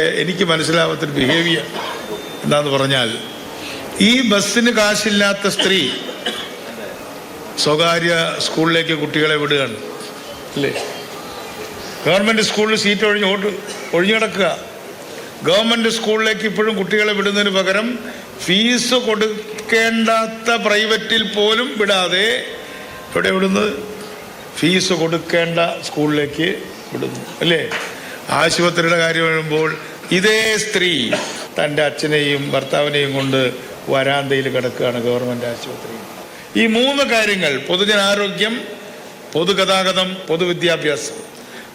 എനിക്ക് മനസ്സിലാവാത്തൊരു ബിഹേവിയർ എന്താന്ന് പറഞ്ഞാൽ, ഈ ബസ്സിന് കാശില്ലാത്ത സ്ത്രീ സ്വകാര്യ സ്കൂളിലേക്ക് കുട്ടികളെ വിടുകയാണ് അല്ലേ? ഗവൺമെൻറ് സ്കൂളിൽ സീറ്റ് ഒഴിഞ്ഞു കിടക്കുക. ഗവൺമെൻറ് സ്കൂളിലേക്ക് ഇപ്പോഴും കുട്ടികളെ വിടുന്നതിന് പകരം ഫീസ് കൊടുക്കേണ്ടാത്ത പ്രൈവറ്റിൽ പോലും വിടാതെ ഇവിടെ വിടുന്നത് ഫീസ് കൊടുക്കേണ്ട സ്കൂളിലേക്ക് വിടുന്നു അല്ലേ? ആശുപത്രിയുടെ കാര്യം വരുമ്പോൾ ഇതേ സ്ത്രീ തൻ്റെ അച്ഛനെയും ഭർത്താവിനെയും കൊണ്ട് വരാന്തയിൽ കിടക്കുകയാണ് ഗവൺമെൻറ് ആശുപത്രി. ഈ മൂന്ന് കാര്യങ്ങൾ, പൊതുജനാരോഗ്യം, പൊതുഗതാഗതം, പൊതുവിദ്യാഭ്യാസം,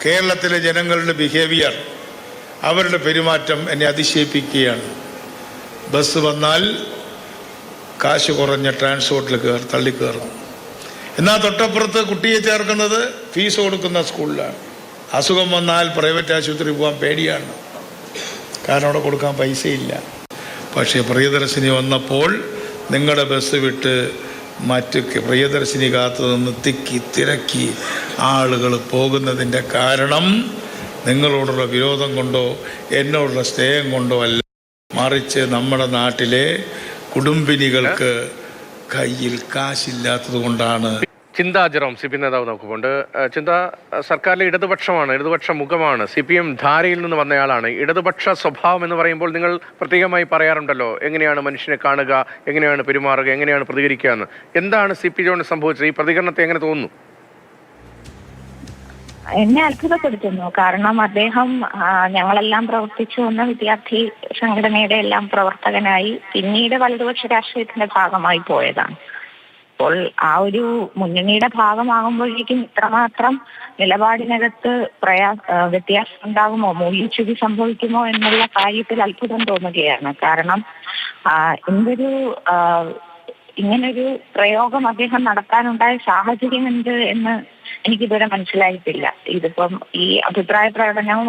കേരളത്തിലെ ജനങ്ങളുടെ ബിഹേവിയർ, അവരുടെ പെരുമാറ്റം എന്നെ അതിശയിപ്പിക്കുകയാണ്. ബസ് വന്നാൽ കാശ് കുറഞ്ഞ ട്രാൻസ്പോർട്ടിൽ തള്ളിക്കയറുന്നു. എന്നാൽ തൊട്ടപ്പുറത്ത് കുട്ടിയെ ചേർക്കുന്നത് ഫീസ് കൊടുക്കുന്ന സ്കൂളിലാണ്. അസുഖം വന്നാൽ പ്രൈവറ്റ് ആശുപത്രി പോകാൻ പേടിയാണ്, കാരണം അവിടെ കൊടുക്കാൻ പൈസയില്ല. പക്ഷേ പ്രിയദർശിനി വന്നപ്പോൾ നിങ്ങളുടെ ബസ് വിട്ട് മറ്റ് പ്രിയദർശിനി കാത്തു നിന്ന് തിരക്കി ആളുകൾ പോകുന്നതിൻ്റെ കാരണം നിങ്ങളോടുള്ള വിരോധം കൊണ്ടോ എന്നോടുള്ള സ്നേഹം കൊണ്ടോ അല്ല, മറിച്ച് നമ്മുടെ നാട്ടിലെ കുടുംബിനികൾക്ക് കയ്യിൽ കാശില്ലാത്തത് കൊണ്ടാണ്. ചിന്ത ജെറോം സി പി നേതാവ് നമുക്കുണ്ട്. ചിന്ത, സർക്കാരിലെ ഇടതുപക്ഷമാണ്, ഇടതുപക്ഷ മുഖമാണ്, CPM ധാരയിൽ നിന്ന് വന്നയാളാണ്. ഇടതുപക്ഷ സ്വഭാവം എന്ന് പറയുമ്പോൾ നിങ്ങൾ പ്രത്യേകമായി പറയാറുണ്ടല്ലോ, എങ്ങനെയാണ് മനുഷ്യനെ കാണുക, എങ്ങനെയാണ് പെരുമാറുക, എങ്ങനെയാണ് പ്രതികരിക്കുക എന്ന്. എന്താണ് CP ജോണിന് സംഭവിച്ചത്? ഈ പ്രതികരണത്തെ എങ്ങനെ തോന്നുന്നു? എന്നെ അത്ഭുതപ്പെടുത്തുന്നു. കാരണം അദ്ദേഹം ഞങ്ങളെല്ലാം പ്രവർത്തിച്ചു വന്ന വിദ്യാർത്ഥി സംഘടനയുടെ എല്ലാം പ്രവർത്തകനായി പിന്നീട് വലതുപക്ഷ രാഷ്ട്രീയത്തിന്റെ ഭാഗമായി പോയതാണ്. അപ്പോൾ ആ ഒരു മുന്നണിയുടെ ഭാഗമാകുമ്പോഴേക്കും ഇത്രമാത്രം നിലപാടിനകത്ത് വ്യത്യാസം ഉണ്ടാകുമോ, മൂല്യച്യുതി സംഭവിക്കുമോ എന്നുള്ള കാര്യത്തിൽ അത്ഭുതം തോന്നുകയാണ്. കാരണം ഇങ്ങനൊരു പ്രയോഗം അദ്ദേഹം നടത്താനുണ്ടായ സാഹചര്യം എന്ത് എന്ന് എനിക്കിതുവരെ മനസ്സിലായിട്ടില്ല. ഇതിപ്പം ഈ അഭിപ്രായ പ്രകടനവും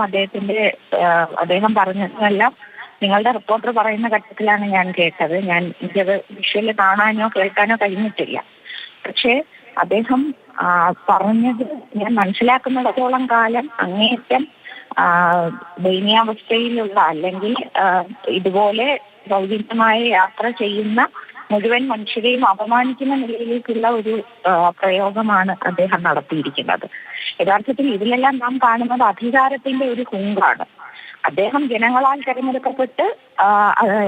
അദ്ദേഹം പറഞ്ഞതെല്ലാം നിങ്ങളുടെ റിപ്പോർട്ടർ പറയുന്ന ഘട്ടത്തിലാണ് ഞാൻ കേട്ടത്. എനിക്കത് വിഷ്വല് കാണാനോ കേൾക്കാനോ കഴിഞ്ഞിട്ടില്ല. പക്ഷേ അദ്ദേഹം പറഞ്ഞത് ഞാൻ മനസ്സിലാക്കുന്നിടത്തോളം കാലം അങ്ങേയറ്റം ദയനീയാവസ്ഥയിലുള്ള, അല്ലെങ്കിൽ ഇതുപോലെ സൗജന്യമായ യാത്ര ചെയ്യുന്ന മുഴുവൻ മനുഷ്യരെയും അപമാനിക്കുന്ന നിലയിലേക്കുള്ള ഒരു പ്രയോഗമാണ് അദ്ദേഹം നടത്തിയിരിക്കുന്നത്. യഥാർത്ഥത്തിൽ ഇതിലെല്ലാം നാം കാണുന്നത് അധികാരത്തിന്റെ ഒരു ഹുങ്കാണ്. അദ്ദേഹം ജനങ്ങളാൽ തെരഞ്ഞെടുക്കപ്പെട്ട്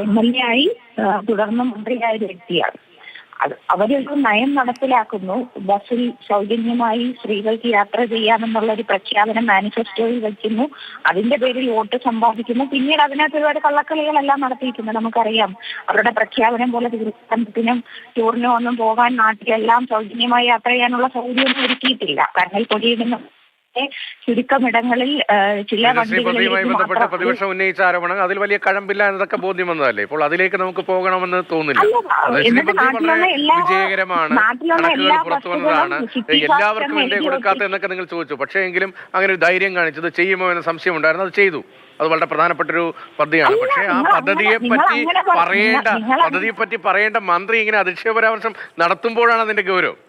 MLA ആയി തുടർന്ന് മന്ത്രിയായ ഒരു വ്യക്തിയാണ്. അവരൊരു നയം നടപ്പിലാക്കുന്നു, ബസ്സിൽ സൗജന്യമായി സ്ത്രീകൾക്ക് യാത്ര ചെയ്യാമെന്നുള്ള ഒരു പ്രഖ്യാപനം മാനിഫെസ്റ്റോയിൽ വയ്ക്കുന്നു, അതിന്റെ പേരിൽ വോട്ട് സമ്പാദിക്കുന്നു. പിന്നീട് അതിനകത്ത് ഒരുപാട് കള്ളക്കളികളെല്ലാം നടത്തിയിട്ടുണ്ട്. നമുക്കറിയാം, അവരുടെ പ്രഖ്യാപനം പോലെ തീർത്ഥാടനത്തിനും ടൂറിനും ഒന്നും പോകാൻ നാട്ടിലെല്ലാം സൗജന്യമായി യാത്ര ചെയ്യാനുള്ള സൗകര്യമൊന്നും ഒരുക്കിയിട്ടില്ല. കാരണം പൊടിയിടുന്ന ചുരുക്കമിടങ്ങളിൽ ചില ബന്ധപ്പെട്ട് പ്രതിപക്ഷം ഉന്നയിച്ച ആരോപണം അതിൽ വലിയ കഴമ്പില്ല എന്നതൊക്കെ ബോധ്യം വന്നതല്ലേ? ഇപ്പോൾ അതിലേക്ക് നമുക്ക് പോകണമെന്ന് തോന്നില്ല. വിജയകരമാണ്, കണക്കുകൾ പുറത്തു വന്നതാണ്. എല്ലാവർക്കും എന്തേ കൊടുക്കാത്ത എന്നൊക്കെ നിങ്ങൾ ചോദിച്ചു. പക്ഷേ എങ്കിലും അങ്ങനെ ഒരു ധൈര്യം കാണിച്ചത് ചെയ്യുമോ എന്ന സംശയം ഉണ്ടായിരുന്നു. അത് ചെയ്തു. അത് വളരെ പ്രധാനപ്പെട്ടൊരു പദ്ധതിയാണ്. പക്ഷേ ആ പദ്ധതിയെപ്പറ്റി പറയേണ്ട മന്ത്രി ഇങ്ങനെ അധിക്ഷേപ പരാമർശം നടത്തുമ്പോഴാണ് അതിന്റെ ഗൗരവം.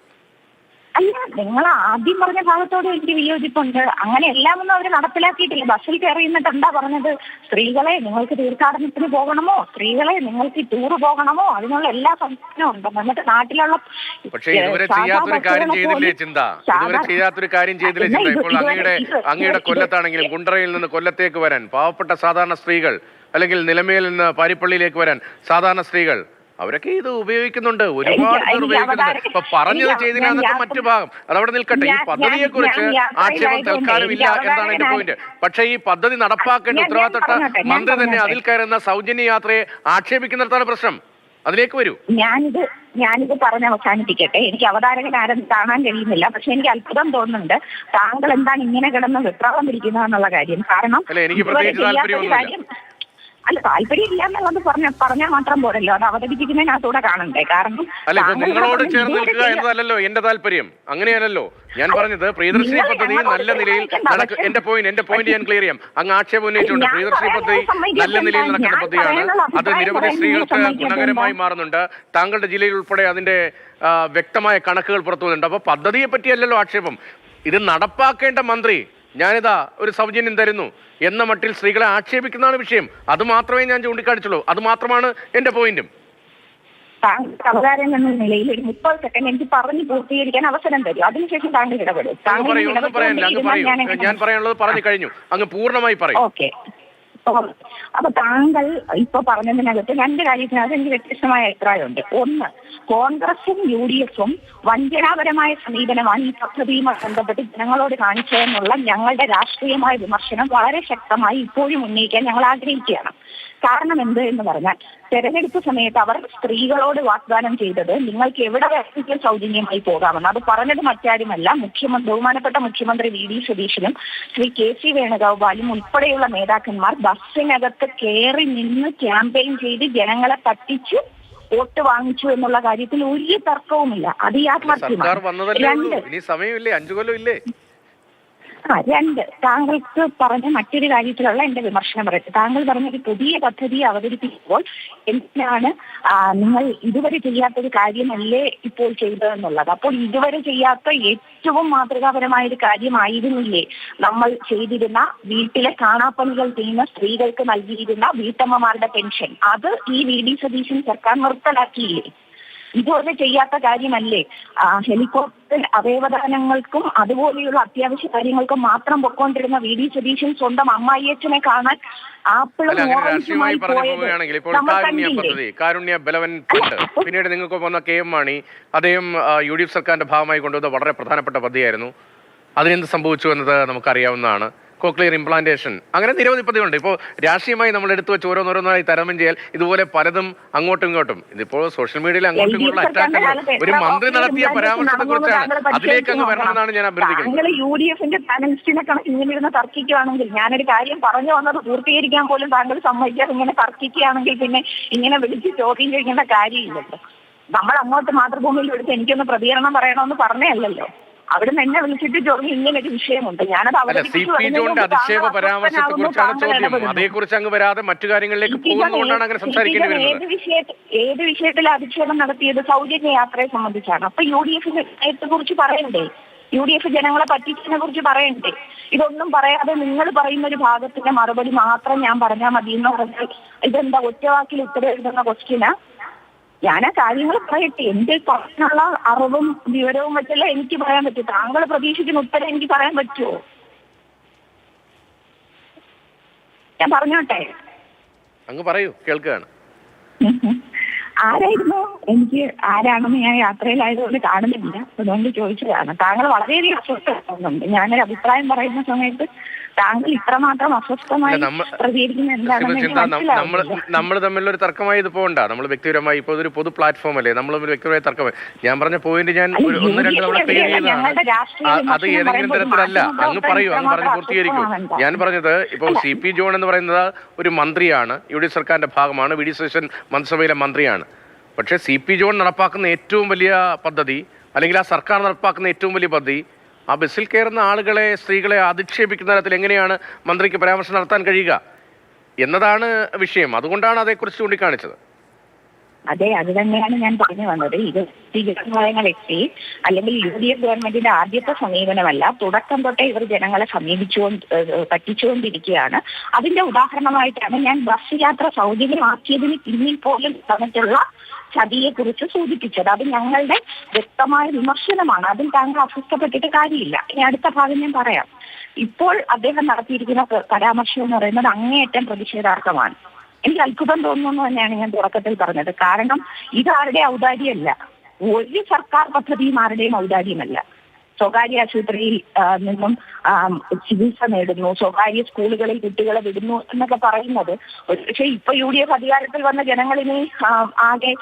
അല്ല, നിങ്ങൾ ആദ്യം പറഞ്ഞ ഭാഗത്തോട് എനിക്ക് വിയോജിപ്പുണ്ട്. അങ്ങനെ എല്ലാം ഒന്നും അവർ നടപ്പിലാക്കിയിട്ടില്ല. ബസ്സിൽ കയറി നിന്നിട്ട് എന്താ പറഞ്ഞത്? സ്ത്രീകളെ നിങ്ങൾക്ക് തീർത്ഥാടനത്തിന് പോകണമോ, സ്ത്രീകളെ നിങ്ങൾക്ക് ടൂർ പോകണമോ, അതിനുള്ള എല്ലാ സംവിധാനവും ഉണ്ട്. എന്നിട്ട് നാട്ടിലുള്ള പക്ഷേ ഇതുവരെ ചെയ്യാത്തൊരു കാര്യം ചെയ്തില്ലേ ചിന്ത? ഇപ്പോൾ അങ്ങയുടെ കൊല്ലത്താണെങ്കിലും കുണ്ടറയിൽ നിന്ന് കൊല്ലത്തേക്ക് വരാൻ പാവപ്പെട്ട സാധാരണ സ്ത്രീകൾ, അല്ലെങ്കിൽ നിലമേൽ നിന്ന് പാരിപ്പള്ളിയിലേക്ക് വരാൻ സാധാരണ സ്ത്രീകൾ, അവരൊക്കെ ഇത് ഉപയോഗിക്കുന്നുണ്ട്. ഒരുപാട് പേർ ഉപയോഗിക്കുന്നുണ്ട്. ഇപ്പൊ പറഞ്ഞത് ചെയ്തില്ലാന്നൊക്കെ മറ്റു ഭാഗം അതവിടെ നിൽക്കട്ടെ. ഈ പദ്ധതിയെ കുറിച്ച് ആക്ഷേപം തൽക്കാലം ഇല്ല എന്നാണ് എന്റെ പോയിന്റ്. പക്ഷേ ഈ പദ്ധതി നടപ്പാക്കേണ്ട ഉത്തരവാദിത്തപ്പെട്ട മന്ത്രി തന്നെ അതിൽ കയറുന്ന സൗജന്യ യാത്രയെ ആക്ഷേപിക്കുന്നിടത്താണ് പ്രശ്നം. അതിലേക്ക് വരൂ. ഞാനിത് പറഞ്ഞ് അവസാനിപ്പിക്കട്ടെ. എനിക്ക് അവതാരകൻ ആരും കാണാൻ കഴിയുന്നില്ല. പക്ഷെ എനിക്ക് അത്ഭുതം തോന്നുന്നുണ്ട് താങ്കൾ എന്താണ് ഇങ്ങനെ കിടന്ന് വിപ്ലവം പിടിക്കുന്നതെന്നുള്ള കാര്യം. കാരണം എനിക്ക് പ്രത്യേകിച്ച് താല്പര്യമൊന്നുമില്ല. അല്ല, താല്പര്യം ഇല്ല എന്നുള്ളത് പറഞ്ഞാൽ മാത്രം പോരല്ലോ, അത് അവതരിപ്പിക്കുന്നതിനകത്തൂടെ കാണണ്ടേ? കാരണം നിങ്ങളോട് ചേർന്ന് നിൽക്കുക എന്നതല്ലോ എന്റെ താല്പര്യം. അങ്ങനെയല്ലല്ലോ ഞാൻ പറഞ്ഞത്. പ്രിയദർശിനി പദ്ധതി നല്ല നിലയിൽ എന്റെ പോയിന്റ് ഞാൻ ക്ലിയർ ചെയ്യാം. അങ്ങ് ആക്ഷേപം ഉന്നയിച്ചുകൊണ്ട് പ്രിയദർശിനി പദ്ധതി നല്ല നിലയിൽ നടക്കുന്ന പദ്ധതിയാണ്. അത് നിരവധി സ്ത്രീകൾക്ക് ഗുണകരമായി മാറുന്നുണ്ട്. താങ്കളുടെ ജില്ലയിൽ ഉൾപ്പെടെ അതിന്റെ വ്യക്തമായ കണക്കുകൾ പുറത്തു വന്നിട്ടുണ്ട്. അപ്പൊ പദ്ധതിയെ പറ്റിയല്ലല്ലോ ആക്ഷേപം. ഇത് നടപ്പാക്കേണ്ട മന്ത്രി ഞാനിതാ ഒരു സൗജന്യം തരുന്നു എന്ന മട്ടിൽ സ്ത്രീകളെ ആക്ഷേപിക്കുന്നതാണ് വിഷയം. അത് മാത്രമേ ഞാൻ ചൂണ്ടിക്കാണിച്ചുള്ളൂ. അത് മാത്രമാണ് എൻ്റെ പോയിന്റും. താങ്കൾ അവതാരം എന്ന നിലയിൽ ഒരു 30 സെക്കൻഡ് എനിക്ക് പറഞ്ഞു പൂർത്തീകരിക്കാൻ അവസരം തരും. അതിനുശേഷം താങ്കൾ ഇടപെടും. ഞാൻ പറയാനുള്ളത് പറഞ്ഞു കഴിഞ്ഞു, അങ്ങ് പൂർണ്ണമായി പറയും. ഓക്കെ. അപ്പൊ താങ്കൾ ഇപ്പൊ പറഞ്ഞതിനകത്ത് 2 കാര്യത്തിനകത്ത് എനിക്ക് വ്യത്യസ്തമായ അഭിപ്രായമുണ്ട്. ഒന്ന്, കോൺഗ്രസും UDFും വഞ്ചനാപരമായ സമീപനമാണ് ഈ പദ്ധതിയുമായി ബന്ധപ്പെട്ട് ജനങ്ങളോട് കാണിച്ചതെന്നുള്ള ഞങ്ങളുടെ രാഷ്ട്രീയമായ വിമർശനം വളരെ ശക്തമായി ഇപ്പോഴും ഉന്നയിക്കാൻ ഞങ്ങൾ ആഗ്രഹിക്കുകയാണ്. കാരണം എന്ത് എന്ന് പറഞ്ഞാൽ, തെരഞ്ഞെടുപ്പ് സമയത്ത് അവർ സ്ത്രീകളോട് വാഗ്ദാനം ചെയ്തത് നിങ്ങൾക്ക് എവിടെ വേണമെങ്കിലും സൗജന്യമായി പോകാമെന്ന്. അത് പറഞ്ഞത് മറ്റാരുമല്ല, ബഹുമാനപ്പെട്ട മുഖ്യമന്ത്രി VD സതീശനും ശ്രീ KC വേണുഗോപാലും ഉൾപ്പെടെയുള്ള നേതാക്കന്മാർ ബസ്സിനകത്ത് കയറി നിന്ന് ക്യാമ്പയിൻ ചെയ്ത് ജനങ്ങളെ പറ്റിച്ചു വോട്ട് വാങ്ങിച്ചു എന്നുള്ള കാര്യത്തിൽ ഒരു തർക്കവുമില്ല. അത് യാഥാർത്ഥ്യമാണ്. 2, താങ്കൾക്ക് പറഞ്ഞ മറ്റൊരു കാര്യത്തിലുള്ള എന്റെ വിമർശനം പറയട്ടെ. താങ്കൾ പറഞ്ഞൊരു പുതിയ പദ്ധതി അവതരിപ്പിക്കുമ്പോൾ എന്തിനാണ് നിങ്ങൾ ഇതുവരെ ചെയ്യാത്തൊരു കാര്യമല്ലേ ഇപ്പോൾ ചെയ്തതെന്നുള്ളത്. അപ്പോൾ ഇതുവരെ ചെയ്യാത്ത ഏറ്റവും മാതൃകാപരമായ ഒരു കാര്യമായിരുന്നില്ലേ നമ്മൾ ചെയ്തിരുന്ന വീട്ടിലെ കാണാപ്പണികൾ ചെയ്യുന്ന സ്ത്രീകൾക്ക് നൽകിയിരുന്ന വീട്ടമ്മമാരുടെ പെൻഷൻ? അത് ഈ VD സതീശൻ സർക്കാർ നിർത്തലാക്കിയില്ലേ? ഇതുവരെ ചെയ്യാത്ത കാര്യമല്ലേ ഹെലികോപ്റ്റർ അവയവദാനങ്ങൾക്കും അതുപോലെയുള്ള അത്യാവശ്യ കാര്യങ്ങൾക്കും മാത്രം പൊക്കോണ്ടിരുന്ന VD സതീശൻ സ്വന്തം അമ്മായിയച്ഛനെ കാണാൻ കാരുണ്യ ബലവൻ ഫണ്ട്, പിന്നീട് നിങ്ങൾക്ക് വന്ന KM മാണി, അദ്ദേഹം UDF സർക്കാരിന്റെ ഭാഗമായി കൊണ്ടുവന്ന വളരെ പ്രധാനപ്പെട്ട പദ്ധതിയായിരുന്നു. അതിനെന്ത് സംഭവിച്ചു എന്നത് നമുക്കറിയാവുന്നതാണ്. കോക്ലിയർ ഇംപ്ലാന്റേഷൻ, അങ്ങനെ നിരവധി പദ്ധതികളുണ്ട്. ഇപ്പോൾ രാഷ്ട്രീയമായി നമ്മൾ എടുത്തു വെച്ച് ഓരോന്നോരോന്നായി തരമം ചെയ്യാൽ ഇതുപോലെ പലതും അങ്ങോട്ടും ഇങ്ങോട്ടും, ഇതിപ്പോൾ സോഷ്യൽ മീഡിയയിൽ അങ്ങോട്ടും ഇങ്ങോട്ടും അറ്റാക്ക് ഒരു മന്ത്രി നടത്തിയ പരാമർശത്തെ കുറിച്ചാണ്. അതിലേക്ക് അങ്ങ് വരണമെന്നാണ് ഞാൻ അഭ്യർത്ഥിക്കുന്നത്. UDFന്റെ പാനലിസ്റ്റിനെ കണക്ക് ഇങ്ങനെ ഇരുന്ന് തർക്കിക്കുകയാണെങ്കിൽ, ഞാനൊരു കാര്യം പറഞ്ഞു വന്നത് പൂർത്തീകരിക്കാൻ പോലും താങ്കൾ സമ്മതിക്കാതെ ഇങ്ങനെ തർക്കിക്കുകയാണെങ്കിൽ പിന്നെ ഇങ്ങനെ വിളിച്ച് ചോദ്യം ചെയ്യേണ്ട കാര്യമില്ലല്ലോ. നമ്മൾ അങ്ങോട്ട് മാതൃഭൂമിയിൽ വിളിച്ച് എനിക്കൊന്ന് പ്രതികരണം പറയണമെന്ന് പറഞ്ഞേ അല്ലല്ലോ. അവിടുന്ന് എന്നെ വിളിച്ചിട്ട് ചോദിച്ചു ഇങ്ങനെ ഒരു വിഷയമുണ്ട്. ഞാനത് അധിക്ഷേപ പരാമർശത്തെ കുറിച്ചാണ് ചോദ്യം. അതേക്കുറിച്ച് അങ്ങ് വരാതെ മറ്റു കാര്യങ്ങളിലേക്ക് പോകുന്നതുകൊണ്ടാണ് അങ്ങനെ സംസാരിക്കേണ്ടി വരുന്നത്. ഏത് വിഷയത്തിൽ അധിക്ഷേപം നടത്തിയത് സൗജന്യ യാത്രയെ സംബന്ധിച്ചാണ്. അപ്പൊ UDFിന്റെ കുറിച്ച് പറയണ്ടേ? UDF ജനങ്ങളെ പറ്റിച്ചതിനെ കുറിച്ച് പറയണ്ടേ? ഇതൊന്നും പറയാതെ നിങ്ങൾ പറയുന്ന ഒരു ഭാഗത്തിന്റെ മറുപടി മാത്രം ഞാൻ പറഞ്ഞാൽ മതി എന്ന് പറഞ്ഞാൽ ഇതെന്താ ഒറ്റവാക്കിൽ ഉത്തരം എഴുതുന്ന ക്വസ്റ്റ്യനാ? ഞാൻ ആ കാര്യങ്ങൾ പറയട്ടെ. എന്റെ പറഞ്ഞുള്ള അറിവും വിവരവും വെച്ചല്ല എനിക്ക് പറയാൻ പറ്റും. താങ്കൾ പ്രതീക്ഷിക്കുന്ന ഉത്തരം എനിക്ക് പറയാൻ പറ്റുമോ? ഞാൻ പറഞ്ഞോട്ടെ? അങ്ങ് പറയൂ, കേൾക്കുകയാണ്. ആരായിരുന്നു? എനിക്ക് ആരാണെന്ന് ഞാൻ യാത്രയിലായതുകൊണ്ട് കാണുന്നില്ല, അതുകൊണ്ട് ചോദിച്ചതാണ്. താങ്കൾ വളരെയധികം അസ്വസ്ഥമാകുന്നുണ്ട്. ഞാനൊരു അഭിപ്രായം പറയുന്ന സമയത്ത് താങ്കൾ ഇത്രമാത്രം അസ്വസ്ഥമായി പ്രതികരിക്കുന്ന എന്താണെന്ന് നമ്മൾ തമ്മിലൊരു തർക്കമായി ഇത് പോകണ്ട. നമ്മൾ വ്യക്തിപരമായി ഇപ്പോൾ ഒരു പൊതു പ്ലാറ്റ്ഫോം അല്ലേ, നമ്മൾ വ്യക്തിപരമായി തർക്കമായി. ഞാൻ പറഞ്ഞ പോയിന്റ് ഞാൻ 1-2 തവണ ക്ലിയർ ചെയ്തതാണ്. അത് ഏതെങ്കിലും തരത്തിലല്ല. അങ്ങ് പറയൂ, അങ്ങ് പറഞ്ഞ് പൂർത്തീകരിക്കൂ. ഞാൻ പറഞ്ഞത് ഇപ്പോൾ CP ജോൺ എന്ന് പറയുന്നത് ഒരു മന്ത്രിയാണ്, UDF സർക്കാരിന്റെ ഭാഗമാണ്, VD സതീശൻ മന്ത്രിസഭയിലെ മന്ത്രിയാണ്. പക്ഷേ CP ജോൺ നടപ്പാക്കുന്ന ഏറ്റവും വലിയ പദ്ധതി, അല്ലെങ്കിൽ ആ സർക്കാർ നടപ്പാക്കുന്ന ഏറ്റവും വലിയ പദ്ധതി, ആ ബസ്സിൽ കയറുന്ന ആളുകളെ, സ്ത്രീകളെ അധിക്ഷേപിക്കുന്ന തരത്തിൽ എങ്ങനെയാണ് മന്ത്രിക്ക് പരാമർശം നടത്താൻ കഴിയുക എന്നതാണ് വിഷയം. അതുകൊണ്ടാണ് അതേക്കുറിച്ച് ചൂണ്ടിക്കാണിച്ചത്. അതെ, അത് തന്നെയാണ് ഞാൻ പറഞ്ഞു വന്നത്. ഇത് പറയുന്ന വ്യക്തി അല്ലെങ്കിൽ UDF ഗവൺമെന്റിന്റെ ആദ്യത്തെ സമീപനമല്ല. തുടക്കം തൊട്ടേ ഇവർ ജനങ്ങളെ പറ്റിച്ചുകൊണ്ടിരിക്കുകയാണ്. അതിന്റെ ഉദാഹരണമായിട്ടാണ് ഞാൻ ബസ് യാത്ര സൗജന്യമാക്കിയതിന് പിന്നിൽ പോലും തന്നിട്ടുള്ള ചതിയെ കുറിച്ച് സൂചിപ്പിച്ചത്. അത് ഞങ്ങളുടെ വ്യക്തമായ വിമർശനമാണ്. അതിൽ താങ്കൾ അസ്വസ്ഥപ്പെട്ടിട്ട് കാര്യമില്ല. ഇനി അടുത്ത ഭാഗം ഞാൻ പറയാം. ഇപ്പോൾ അദ്ദേഹം നടത്തിയിരിക്കുന്ന പരാമർശം എന്ന് പറയുന്നത് അങ്ങേയറ്റം പ്രതിഷേധാർഹമാണ്. എനിക്ക് അത്ഭുതം തോന്നുന്നു തന്നെയാണ് ഞാൻ തുടക്കത്തിൽ പറഞ്ഞത്. കാരണം ഇതാരുടെ ഔദാര്യമല്ല, ഒരു സർക്കാർ പദ്ധതിയും ആരുടെയും ഔദാര്യമല്ല. സ്വകാര്യ ആശുപത്രിയിൽ നിന്നും ചികിത്സ നേടുന്നു, സ്വകാര്യ സ്കൂളുകളിൽ കുട്ടികളെ വിടുന്നു എന്നൊക്കെ പറയുന്നത് പക്ഷേ ഇപ്പൊ UDF അധികാരത്തിൽ വന്ന ജനങ്ങളിനി ആകെ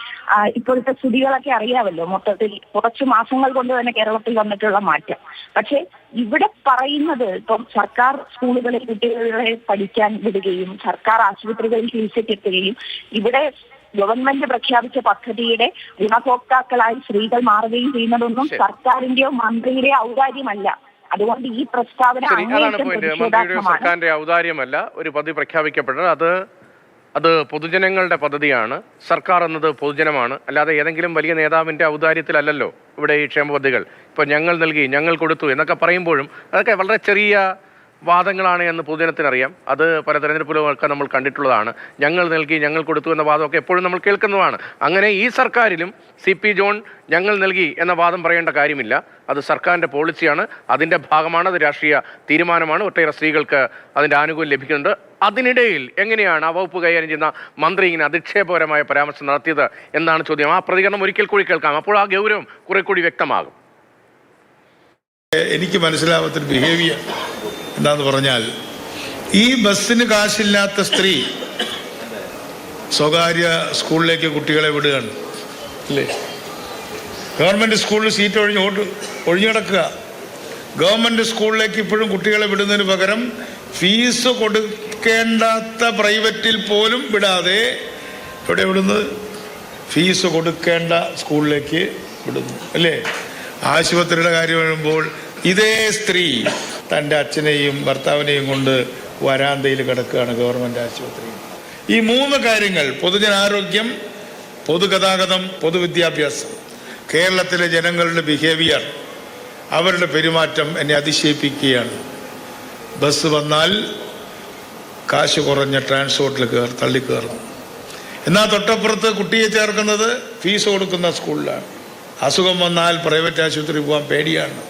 ഇപ്പോഴത്തെ സ്ഥിതികളൊക്കെ അറിയാമല്ലോ. മൊത്തത്തിൽ കുറച്ചു മാസങ്ങൾ കൊണ്ട് തന്നെ കേരളത്തിൽ വന്നിട്ടുള്ള മാറ്റം. പക്ഷെ ഇവിടെ പറയുന്നത് ഇപ്പം സർക്കാർ സ്കൂളുകളിൽ കുട്ടികളെ പഠിക്കാൻ വിടുകയും സർക്കാർ ആശുപത്രികളിൽ ചികിത്സയ്ക്കെത്തുകയും ഇവിടെ ഗവൺമെന്റ് പ്രഖ്യാപിച്ച പദ്ധതിയുടെ ഗുണഭോക്താക്കളായി സ്ത്രീകൾ മാറുകയും ചെയ്യുന്നതൊന്നും സർക്കാരിന്റെയോ മന്ത്രിയുടെയോ ഔദാര്യമല്ല. അതുകൊണ്ട് ഈ പ്രസ്താവന സർക്കാരിന്റെ ഔദാര്യമല്ല. ഒരു പദ്ധതി പ്രഖ്യാപിക്കപ്പെട്ടത് അത് പൊതുജനങ്ങളുടെ പദ്ധതിയാണ്. സർക്കാർ എന്നത് പൊതുജനമാണ്, അല്ലാതെ ഏതെങ്കിലും വലിയ നേതാവിന്റെ ഔദാര്യത്തിലല്ലല്ലോ ഇവിടെ ഈ ക്ഷേമ പദ്ധതികൾ. ഇപ്പൊ ഞങ്ങൾ നൽകി, ഞങ്ങൾ കൊടുത്തു എന്നൊക്കെ പറയുമ്പോഴും അതൊക്കെ വളരെ ചെറിയ വാദങ്ങളാണ് എന്ന് പൊതുജനത്തിനറിയാം. അത് പല തെരഞ്ഞെടുപ്പുകളൊക്കെ നമ്മൾ കണ്ടിട്ടുള്ളതാണ്. ഞങ്ങൾ നൽകി, ഞങ്ങൾ കൊടുത്തു എന്ന വാദമൊക്കെ എപ്പോഴും നമ്മൾ കേൾക്കുന്നതാണ്. അങ്ങനെ ഈ സർക്കാരിലും CP ജോൺ ഞങ്ങൾ നൽകി എന്ന വാദം പറയേണ്ട കാര്യമില്ല. അത് സർക്കാരിൻ്റെ പോളിസിയാണ്, അതിൻ്റെ ഭാഗമാണ്, അത് രാഷ്ട്രീയ തീരുമാനമാണ്. ഒട്ടേറെ സ്ത്രീകൾക്ക് അതിൻ്റെ ആനുകൂല്യം ലഭിക്കുന്നുണ്ട്. അതിനിടയിൽ എങ്ങനെയാണ് ആ വകുപ്പ് കൈകാര്യം ചെയ്യുന്ന മന്ത്രി ഇങ്ങനെ അധിക്ഷേപകരമായ പരാമർശം നടത്തിയത് എന്നാണ് ചോദ്യം. ആ പ്രതികരണം ഒരിക്കൽ കൂടി കേൾക്കാം, അപ്പോൾ ആ ഗൗരവം കുറെ കൂടി വ്യക്തമാകും. എനിക്ക് മനസ്സിലാവാത്തൊരു ബിഹേവിയർ എന്താന്ന് പറഞ്ഞാൽ, ഈ ബസ്സിന് കാശില്ലാത്ത സ്ത്രീ സ്വകാര്യ സ്കൂളിലേക്ക് കുട്ടികളെ വിടുകയാണ് അല്ലേ? ഗവൺമെൻറ് സ്കൂളിൽ സീറ്റ് ഒഴിഞ്ഞു കിടക്കുക. ഗവൺമെൻറ് സ്കൂളിലേക്ക് ഇപ്പോഴും കുട്ടികളെ വിടുന്നതിന് പകരം ഫീസ് കൊടുക്കേണ്ടാത്ത പ്രൈവറ്റിൽ പോലും വിടാതെ എവിടെ വിടുന്നത്? ഫീസ് കൊടുക്കേണ്ട സ്കൂളിലേക്ക് വിടുന്നു അല്ലേ? ആശുപത്രിയുടെ കാര്യം വരുമ്പോൾ ഇതേ സ്ത്രീ തൻ്റെ അച്ഛനെയും ഭർത്താവിനെയും കൊണ്ട് വരാന്തയിൽ കിടക്കുകയാണ് ഗവൺമെൻറ് ആശുപത്രി. ഈ 3 കാര്യങ്ങൾ, പൊതുജനാരോഗ്യം, പൊതുഗതാഗതം, പൊതുവിദ്യാഭ്യാസം, കേരളത്തിലെ ജനങ്ങളുടെ ബിഹേവിയർ, അവരുടെ പെരുമാറ്റം എന്നെ അതിശയിപ്പിക്കുകയാണ്. ബസ് വന്നാൽ കാശ് കുറഞ്ഞ ട്രാൻസ്പോർട്ടിൽ തള്ളിക്കയറും. എന്നാൽ തൊട്ടപ്പുറത്ത് കുട്ടിയെ ചേർക്കുന്നത് ഫീസ് കൊടുക്കുന്ന സ്കൂളിലാണ്. അസുഖം വന്നാൽ പ്രൈവറ്റ് ആശുപത്രി പോകാൻ പേടിയാണ്,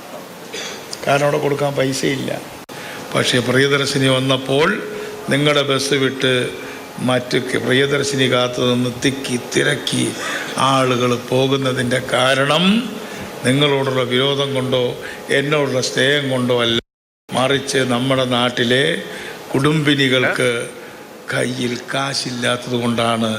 കാരണം അവിടെ കൊടുക്കാൻ പൈസയില്ല. പക്ഷേ പ്രിയദർശിനി വന്നപ്പോൾ നിങ്ങളുടെ ബസ് വിട്ട് മറ്റ് പ്രിയദർശിനി കാത്തു നിന്ന് തിരക്കി ആളുകൾ പോകുന്നതിൻ്റെ കാരണം നിങ്ങളോടുള്ള വിരോധം കൊണ്ടോ എന്നോടുള്ള സ്നേഹം കൊണ്ടോ അല്ല, മറിച്ച് നമ്മുടെ നാട്ടിലെ കുടുംബിനികൾക്ക് കയ്യിൽ കാശില്ലാത്തത് കൊണ്ടാണ്.